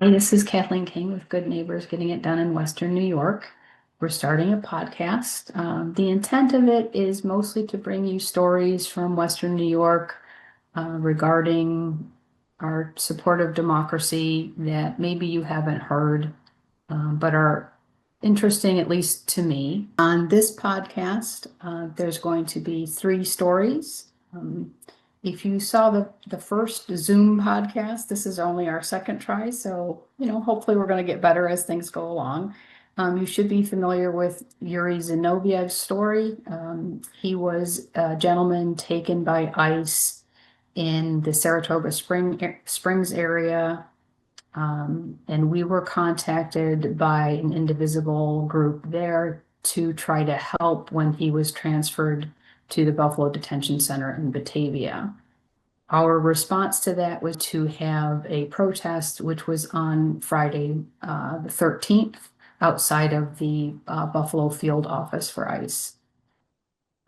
Hi, this is Kathleen King with Good Neighbors Getting It Done in Western New York. We're starting a podcast. The intent of it is mostly to bring you stories from Western New York regarding our support of democracy that maybe you haven't heard, but are interesting, at least to me. On this podcast, there's going to be three stories. If you saw the first Zoom podcast, this is only our second try, so hopefully we're going to get better as things go along. You should be familiar with Yuriy Zinovyev's story. He was a gentleman taken by ICE in the Saratoga Springs area, and we were contacted by an indivisible group there to try to help when he was transferred to the Buffalo Detention Center in Batavia. Our response to that was to have a protest, which was on Friday, the 13th, outside of the Buffalo field office for ICE.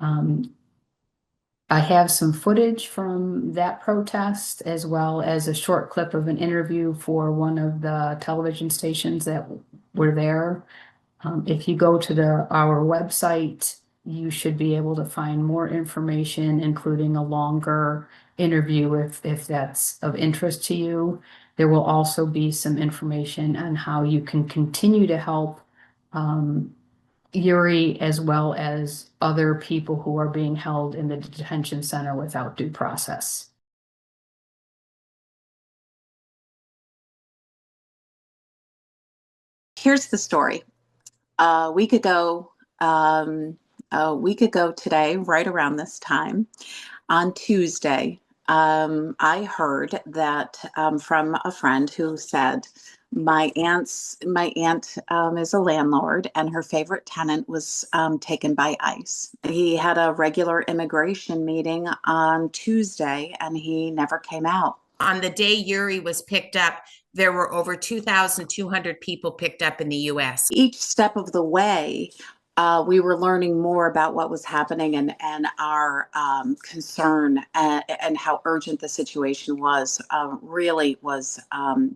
I have some footage from that protest, as well as a short clip of an interview for one of the television stations that were there. If you go to our website, you should be able to find more information, including a longer interview if that's of interest to you. There will also be some information on how you can continue to help Yuriy, as well as other people who are being held in the detention center without due process. Here's the story. A week ago today, right around this time, on Tuesday, I heard that from a friend who said, my aunt is a landlord, and her favorite tenant was taken by ICE. He had a regular immigration meeting on Tuesday, and he never came out. On the day Yuriy was picked up, there were over 2,200 people picked up in the U.S. Each step of the way, we were learning more about what was happening and our concern and how urgent the situation was really was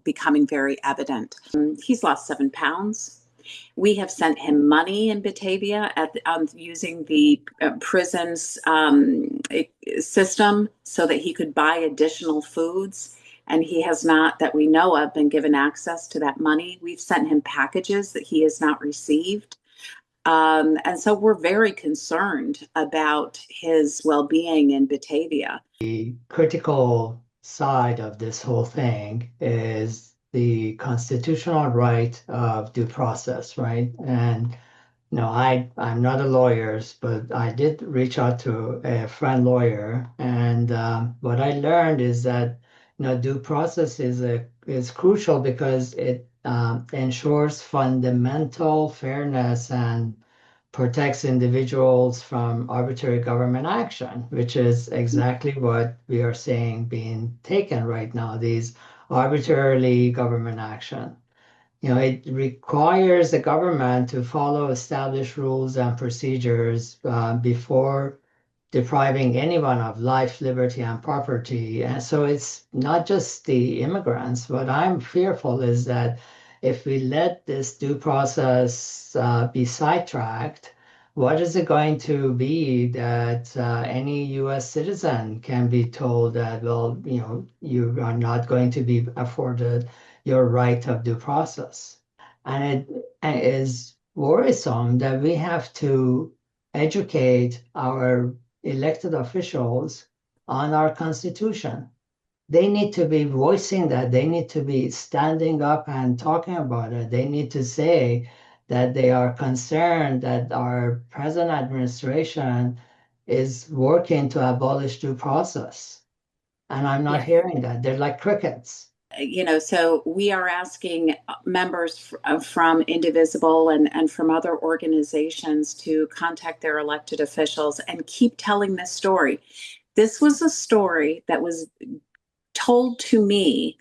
becoming very evident. He's lost 7 pounds. We have sent him money in Batavia using the prison's system so that he could buy additional foods. And he has not, that we know of, been given access to that money. We've sent him packages that he has not received. And so we're very concerned about his well-being in Batavia. The critical side of this whole thing is the constitutional right of due process, right? And I'm not a lawyer, but I did reach out to a friend lawyer, and what I learned is that due process is crucial because it ensures fundamental fairness and protects individuals from arbitrary government action, which is exactly what we are seeing being taken right now, these arbitrarily government action. It requires the government to follow established rules and procedures before depriving anyone of life, liberty, and property. And so it's not just the immigrants. What I'm fearful is that if we let this due process be sidetracked, what is it going to be that any U.S. citizen can be told that, well, you are not going to be afforded your right of due process? And it is worrisome that we have to educate our elected officials on our Constitution. They need to be voicing that. They need to be standing up and talking about it. They need to say that they are concerned that our present administration is working to abolish due process. And I'm not hearing that. They're like crickets. So we are asking members from Indivisible and from other organizations to contact their elected officials and keep telling this story. This was a story that was told to me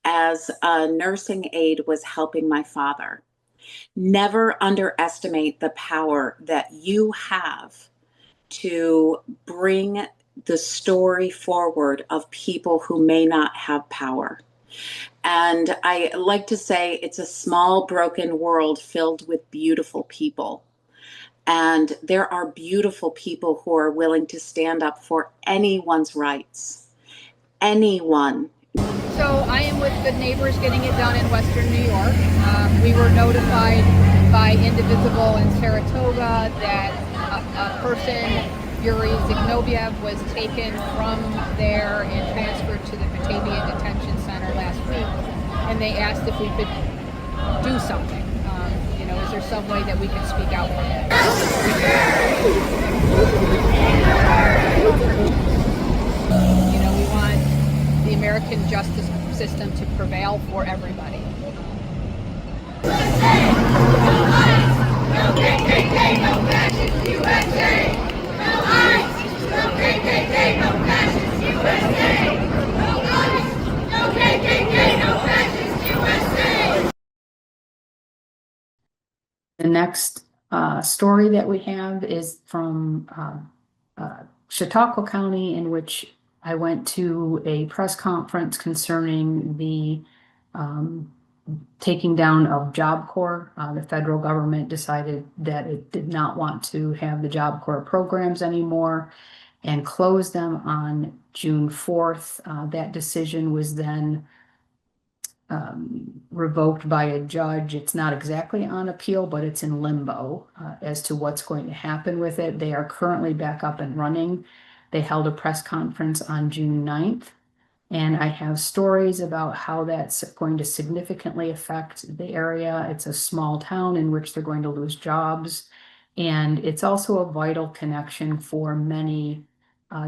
as a nursing aide was helping my father. Never underestimate the power that you have to bring the story forward of people who may not have power. And I like to say it's a small, broken world filled with beautiful people. And there are beautiful people who are willing to stand up for anyone's rights. Anyone. So I am with Good Neighbors Getting It Done in Western New York. We were notified by Indivisible in Saratoga that a person, Yuriy Zinovyev, was taken from there and transferred to the Batavia Detention Center last week. And they asked if we could do something. Is there some way that we can speak out for that? We want the American justice system to prevail for everybody. No KKK, no fascists, USA! No ICE! No KKK, no fascists, USA! No ICE! No KKK, no fascists, USA! The next story that we have is from Chautauqua County, in which I went to a press conference concerning the taking down of Job Corps. The federal government decided that it did not want to have the Job Corps programs anymore and closed them on June 4th. That decision was then revoked by a judge. It's not exactly on appeal, but it's in limbo as to what's going to happen with it. They are currently back up and running. They held a press conference on June 9th, and I have stories about how that's going to significantly affect the area. It's a small town in which they're going to lose jobs, and it's also a vital connection for many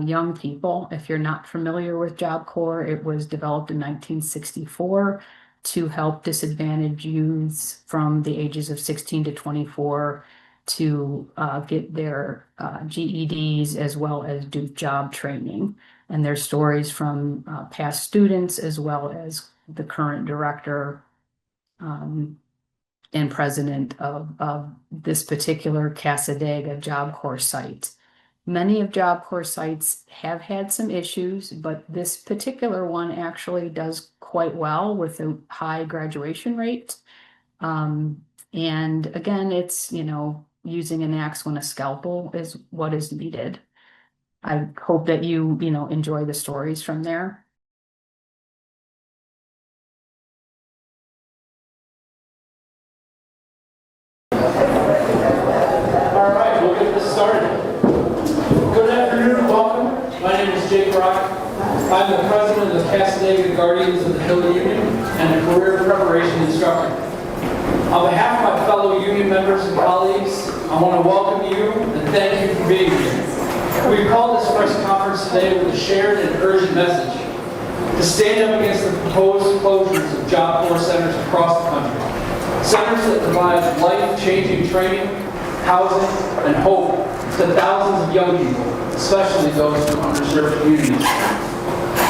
young people. If you're not familiar with Job Corps, it was developed in 1964 to help disadvantaged youths from the ages of 16 to 24 to get their GEDs as well as do job training. And there's stories from past students as well as the current director and president of this particular Cassadaga Job Corps site. Many of Job Corps sites have had some issues, but this particular one actually does quite well with a high graduation rate. And again, it's, using an axe when a scalpel is what is needed. I hope that you enjoy the stories from there. All right, we'll get this started. Good afternoon, welcome. My name is Jake Rock. I'm the president of the Cassadaga Guardians of the Hill Union and a career preparation instructor. On behalf of my fellow union members and colleagues, I want to welcome you and thank you for being here. We've called this press conference today with a shared and urgent message to stand up against the proposed closures of Job Corps centers across the country. Centers that provide life-changing training, housing, and hope to thousands of young people, especially those from underserved communities.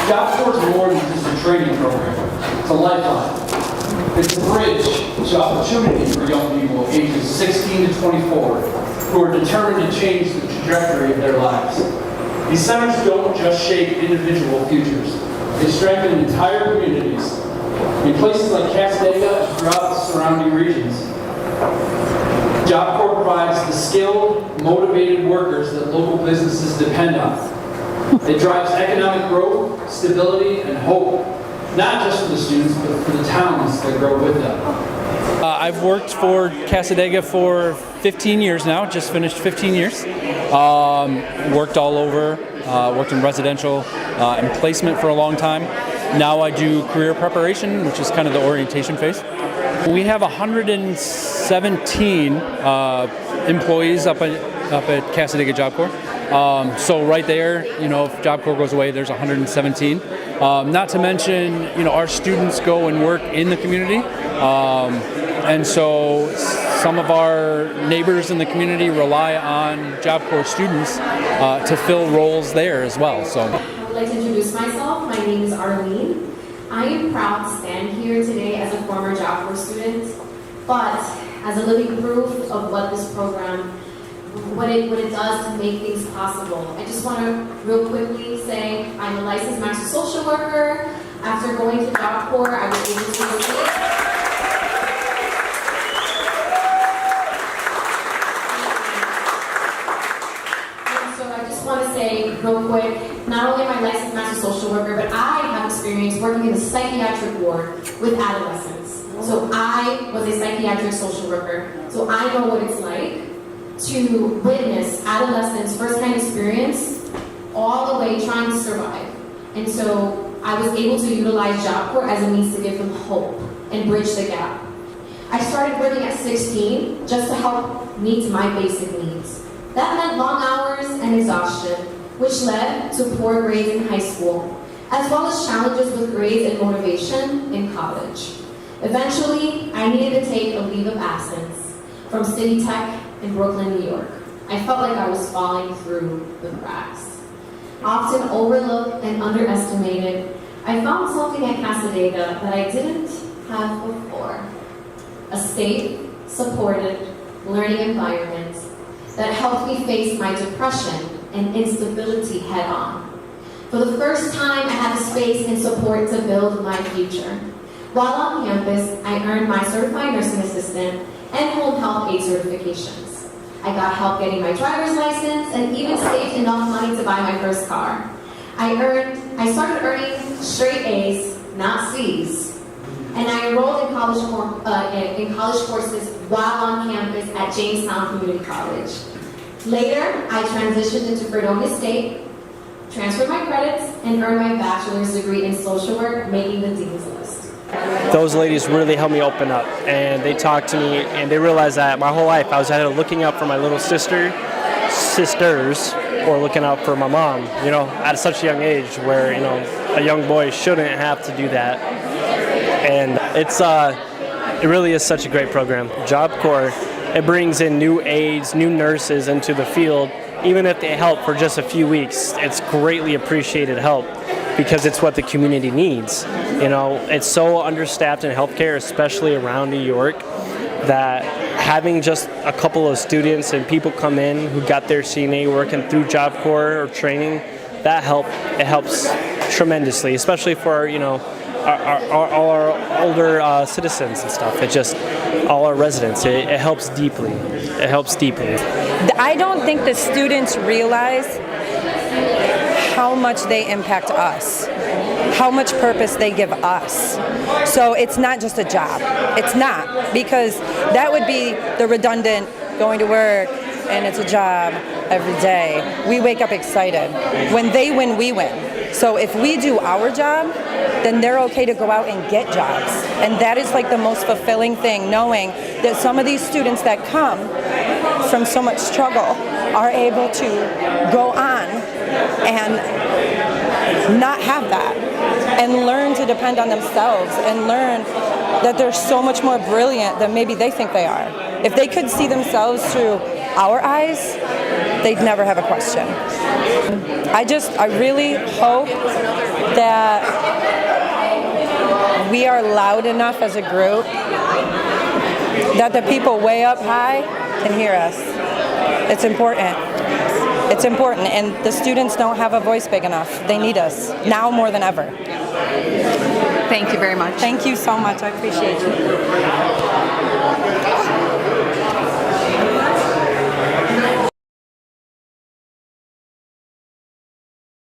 Job Corps is more than just a training program. It's a lifeline. It's a bridge to opportunity for young people ages 16 to 24 who are determined to change the trajectory of their lives. These centers don't just shape individual futures. They strengthen entire communities in places like Cassadaga and throughout the surrounding regions. Job Corps provides the skilled, motivated workers that local businesses depend on. It drives economic growth, stability, and hope, not just for the students, but for the towns that grow with them. I've worked for Cassadaga for 15 years now, just finished 15 years. Worked all over, worked in residential and placement for a long time. Now I do career preparation, which is kind of the orientation phase. We have 117 employees up at Cassadaga Job Corps. So right there, if Job Corps goes away, there's 117. Not to mention, our students go and work in the community. And so some of our neighbors in the community rely on Job Corps students to fill roles there as well. So I would like to introduce myself. My name is Arlene. I am proud to stand here today as a former Job Corps student, but as a living proof of what this program, what it does to make things possible. I just want to real quickly say I'm a licensed master social worker. After going to Job Corps, I was able to locate. So I just want to say real quick, not only am I a licensed master social worker, but I have experience working in the psychiatric ward with adolescents. So I was a psychiatric social worker. So I know what it's like to witness adolescents' first-hand experience all the way trying to survive. And so I was able to utilize Job Corps as a means to give them hope and bridge the gap. I started working at 16 just to help meet my basic needs. That meant long hours and exhaustion, which led to poor grades in high school, as well as challenges with grades and motivation in college. Eventually, I needed to take a leave of absence from City Tech in Brooklyn, New York. I felt like I was falling through the cracks. Often overlooked and underestimated, I found something at Cassadaga that I didn't have before. A safe, supported learning environment that helped me face my depression and instability head on. For the first time, I had the space and support to build my future. While on campus, I earned my certified nursing assistant and home health aide certifications. I got help getting my driver's license and even saved enough money to buy my first car. I started earning straight A's, not C's. And I enrolled in college courses while on campus at Jamestown Community College. Later, I transitioned into Fredonia State, transferred my credits, and earned my bachelor's degree in social work, making the Dean's List. Those ladies really helped me open up, and they talked to me, and they realized that my whole life I was either looking out for my little sisters, or looking out for my mom, at such a young age where, a young boy shouldn't have to do that. And it really is such a great program. Job Corps, it brings in new aides, new nurses into the field. Even if they help for just a few weeks, it's greatly appreciated help because it's what the community needs. It's so understaffed in healthcare, especially around New York, that having just a couple of students and people come in who got their CNA working through Job Corps or training, it helps tremendously, especially for all our older citizens and stuff. It just, all our residents, it helps deeply. It helps deeply. I don't think the students realize how much they impact us, how much purpose they give us. So it's not just a job. It's not, because that would be the redundant going to work and it's a job every day. We wake up excited. When they win, we win. So if we do our job, then they're okay to go out and get jobs. And that is like the most fulfilling thing, knowing that some of these students that come from so much struggle are able to go on and not have that, and learn to depend on themselves, and learn that they're so much more brilliant than maybe they think they are. If they could see themselves through our eyes, they'd never have a question. I really hope that we are loud enough as a group that the people way up high can hear us. It's important. It's important, and the students don't have a voice big enough. They need us, now more than ever. Thank you very much. Thank you so much. I appreciate you.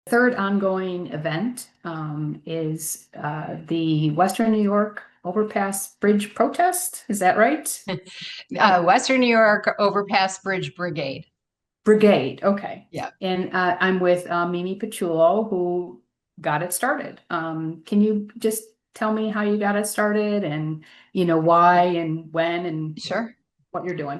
Third ongoing event is the Western New York Overpass Bridge protest. Is that right? Western New York Overpass Bridge Brigade. Brigade. Okay. Yeah. And I'm with Mimi Paciullo, who got it started. Can you just tell me how you got it started, and why and when and Sure. what you're doing?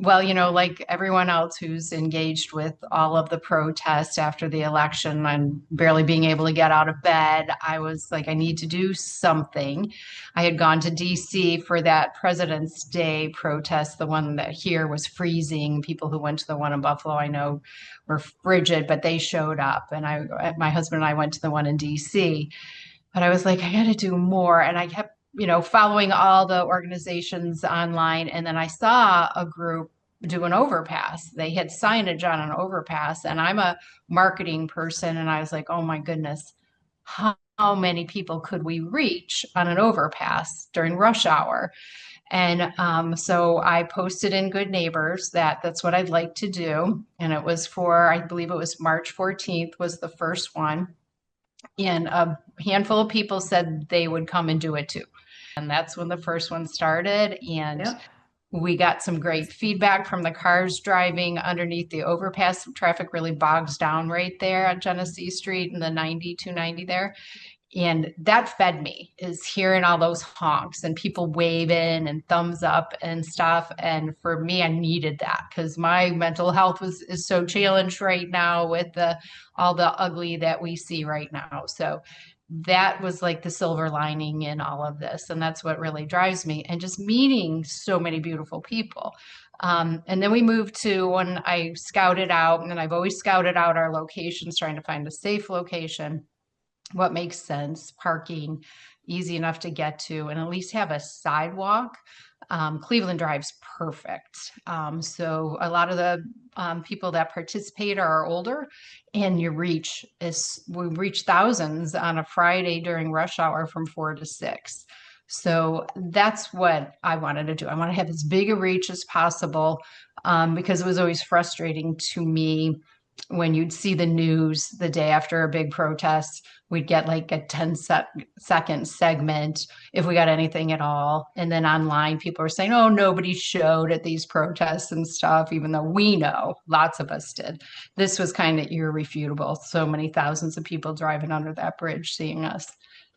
Well, like everyone else who's engaged with all of the protests after the election and barely being able to get out of bed, I was like, I need to do something. I had gone to DC for that President's Day protest. The one that here was freezing. People who went to the one in Buffalo, I know, were frigid, but they showed up. And my husband and I went to the one in DC. But I was like, I got to do more. And I kept following all the organizations online. And then I saw a group do an overpass. They had signage on an overpass, and I'm a marketing person. And I was like, oh my goodness, how how many people could we reach on an overpass during rush hour? And so I posted in Good Neighbors that that's what I'd like to do. And it was for, I believe it was March 14th was the first one. And a handful of people said they would come and do it too. And that's when the first one started. And Yeah. we got some great feedback from the cars driving underneath the overpass. Traffic really bogs down right there at Genesee Street and the 290 there. And that fed me, is hearing all those honks and people waving and thumbs up and stuff. And for me, I needed that because my mental health is so challenged right now with all the ugly that we see right now. So that was like the silver lining in all of this. And that's what really drives me. And just meeting so many beautiful people. And then we moved to when I scouted out, and I've always scouted out our locations, trying to find a safe location, what makes sense, parking, easy enough to get to, and at least have a sidewalk. Cleveland Drive's perfect. So a lot of the people that participate are older, and we reach thousands on a Friday during rush hour from 4 to 6. So that's what I wanted to do. I want to have as big a reach as possible because it was always frustrating to me when you'd see the news the day after a big protest. We'd get like a 10-second segment if we got anything at all. And then online, people are saying, oh, nobody showed at these protests and stuff, even though we know lots of us did. This was kind of irrefutable. So many thousands of people driving under that bridge, seeing us,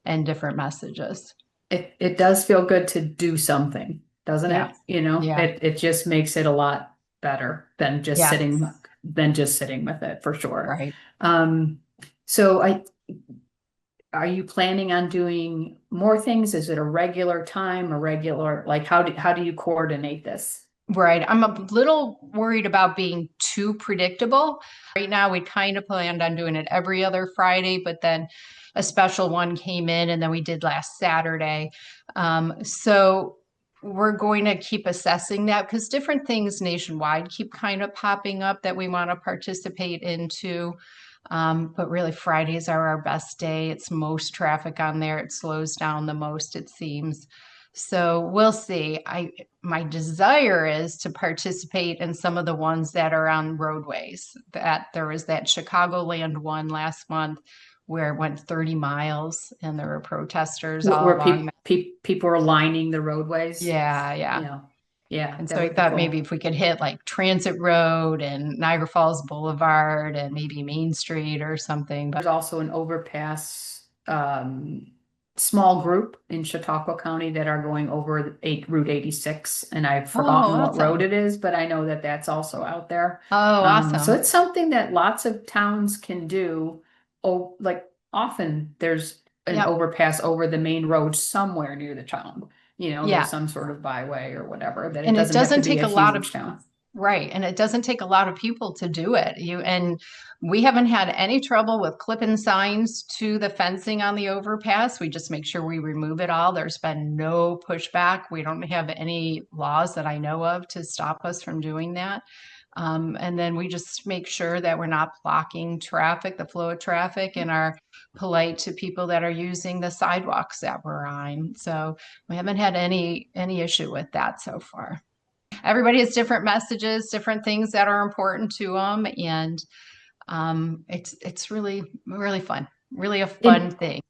and different messages. It does feel good to do something, doesn't Yeah. it? You know, Yeah. it just makes it a lot better than just Yes. sitting with it, for sure. Right. So are you planning on doing more things? Is it a regular time, like how do you coordinate this? Right. I'm a little worried about being too predictable. Right now, we kind of planned on doing it every other Friday, but then a special one came in, and then we did last Saturday. So we're going to keep assessing that because different things nationwide keep kind of popping up that we want to participate into. But really, Fridays are our best day. It's most traffic on there. It slows down the most, it seems. So we'll see. My desire is to participate in some of the ones that are on roadways. That there was that Chicagoland one last month where it went 30 miles and there were protesters all Where along. people are lining the roadways. Yeah. Yeah. And that so I would be thought cool. maybe if we could hit like Transit Road and Niagara Falls Boulevard and maybe Main Street or something. But There's also an overpass small group in Chautauqua County that are going over Route 86, and I've forgotten what awesome. road it is, but I know that that's also out there. Oh, awesome. So it's something that lots of towns can do. Oh, like often there's an Yep. overpass over the main road somewhere near the town. You know, Yeah. there's some sort of byway or whatever that And it doesn't have to doesn't be take a a lot huge of town. Right. And it doesn't take a lot of people to do it. And we haven't had any trouble with clipping signs to the fencing on the overpass. We just make sure we remove it all. There's been no pushback. We don't have any laws that I know of to stop us from doing that. And then we just make sure that we're not blocking traffic, the flow of traffic, and are polite to people that are using the sidewalks that we're on. So we haven't had any issue with that so far. Everybody has different messages, different things that are important to them, and it's really, really fun, really a fun thing.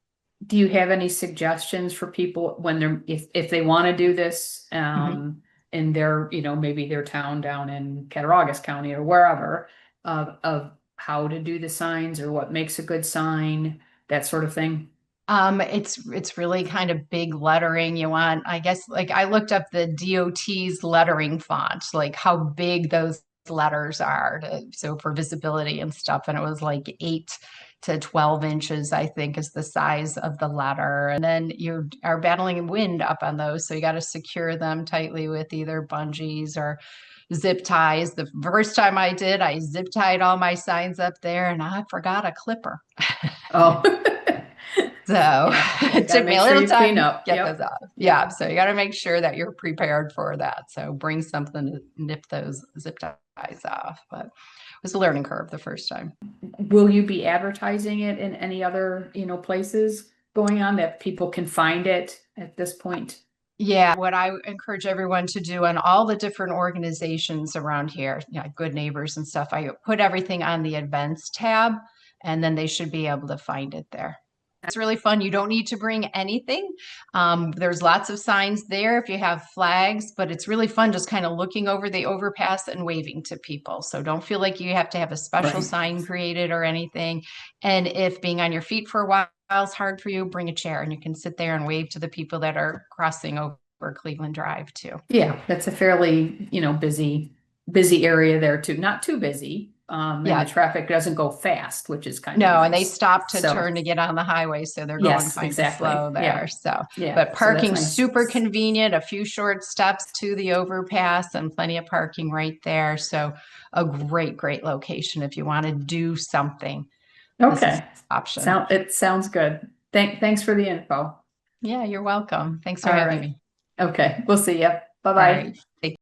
Do you have any suggestions for people when they're if they want to do this in their, maybe their town down in Cattaraugus County or wherever, of how to do the signs or what makes a good sign, that sort of thing? It's really kind of big lettering. You want, I guess, like I looked up the DOT's lettering font, like how big those letters are, so for visibility and stuff. And it was like 8 to 12 inches, I think, is the size of the letter. And then you are battling wind up on those, so you got to secure them tightly with either bungees or zip ties. The first time I did, I zip tied all my signs up there, and I forgot a clipper. Oh. So it took me a little time to get those off. Yeah. So you got to make sure that you're prepared for that. So bring something to nip those zip ties off. But it was a learning curve the first time. Will you be advertising it in any other, places? going on that people can find it at this point? Yeah, what I encourage everyone to do and all the different organizations around here, Good Neighbors and stuff, I put everything on the events tab, and then they should be able to find it there. It's really fun. You don't need to bring anything. There's lots of signs there if you have flags, but it's really fun just kind of looking over the overpass and waving to people. So don't feel like you have to have a special sign created or anything. And if being on your feet for a while is hard for you, bring a chair and you can sit there and wave to the people that are crossing over Cleveland Drive too. Yeah, that's a fairly, busy area there too. Not too busy. And the traffic doesn't go fast, which is kind of No, nice. and they stop to turn to get on the highway, so they're going kind of slow there. But parking super convenient, a few short steps to the overpass and plenty of parking right there. So a great location if you want to do something. Okay. Option. It sounds good. Thanks for the info. Yeah, you're welcome. Thanks for having me. Okay, we'll see you. Bye-bye. All right.